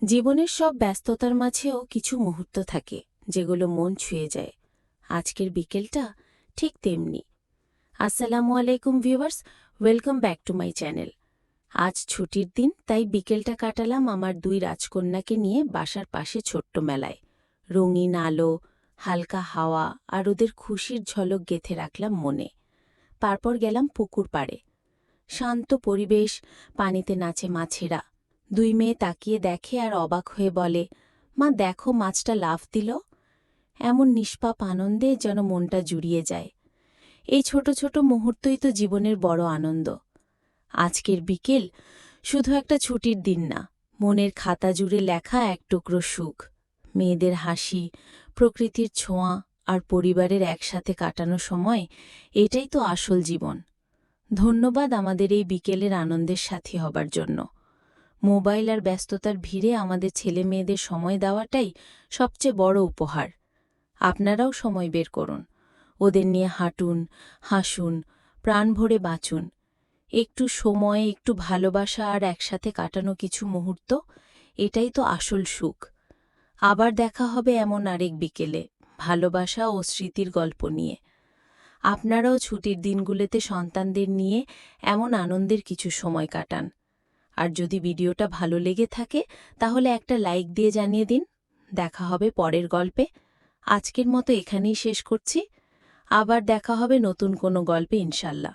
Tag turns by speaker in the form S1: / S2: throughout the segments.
S1: জীবনের সব ব্যস্ততার মাঝেও কিছু মুহূর্ত থাকে যেগুলো মন ছুঁয়ে যায়। আজকের বিকেলটা ঠিক তেমনি। আসসালামু আলাইকুম viewers, welcome back to my channel. আজ ছুটির দিন, তাই বিকেলটা কাটালাম আমার দুই রাজকন্যাকে নিয়ে বাসার পাশে ছোট্ট মেলায়। রঙিন আলো, হালকা হাওয়া আর ওদের খুশির ঝলক গেঁথে রাখলাম মনে। তারপর গেলাম পুকুর পাড়ে। শান্ত পরিবেশ, পানিতে নাচে মাছেরা। দুই মেয়ে তাকিয়ে দেখে আর অবাক হয়ে বলে, মা দেখো মাছটা লাফ দিল। এমন নিষ্পাপ আনন্দে যেন মনটা জুড়িয়ে যায়। এই ছোট ছোট মুহূর্তই তো জীবনের বড় আনন্দ। আজকের বিকেল শুধু একটা ছুটির দিন না, মনের খাতা জুড়ে লেখা এক টুকরো সুখ। মেয়েদের হাসি, প্রকৃতির ছোঁয়া আর পরিবারের একসাথে কাটানো সময়, এটাই তো আসল জীবন। ধন্যবাদ আমাদের এই বিকেলের আনন্দের সাথী হবার জন্য। মোবাইল আর ব্যস্ততার ভিড়ে আমাদের ছেলে মেয়েদের সময় দেওয়াটাই সবচেয়ে বড় উপহার। আপনারাও সময় বের করুন, ওদের নিয়ে হাঁটুন, হাসুন, প্রাণ ভরে বাঁচুন। একটু সময়, একটু ভালোবাসা আর একসাথে কাটানো কিছু মুহূর্ত, এটাই তো আসল সুখ। আবার দেখা হবে এমন আরেক বিকেলে, ভালোবাসা ও স্মৃতির গল্প নিয়ে। আপনারাও ছুটির দিনগুলোতে সন্তানদের নিয়ে এমন আনন্দের কিছু সময় কাটান। আর যদি ভিডিওটা ভালো লেগে থাকে তাহলে একটা লাইক দিয়ে জানিয়ে দিন। দেখা হবে পরের গল্পে। আজকের মতো এখানেই শেষ করছি। আবার দেখা হবে নতুন কোনো গল্পে ইনশাল্লাহ।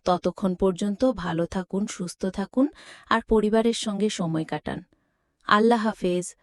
S1: ততক্ষণ পর্যন্ত ভালো থাকুন, সুস্থ থাকুন আর পরিবারের সঙ্গে সময় কাটান। আল্লাহ হাফেজ।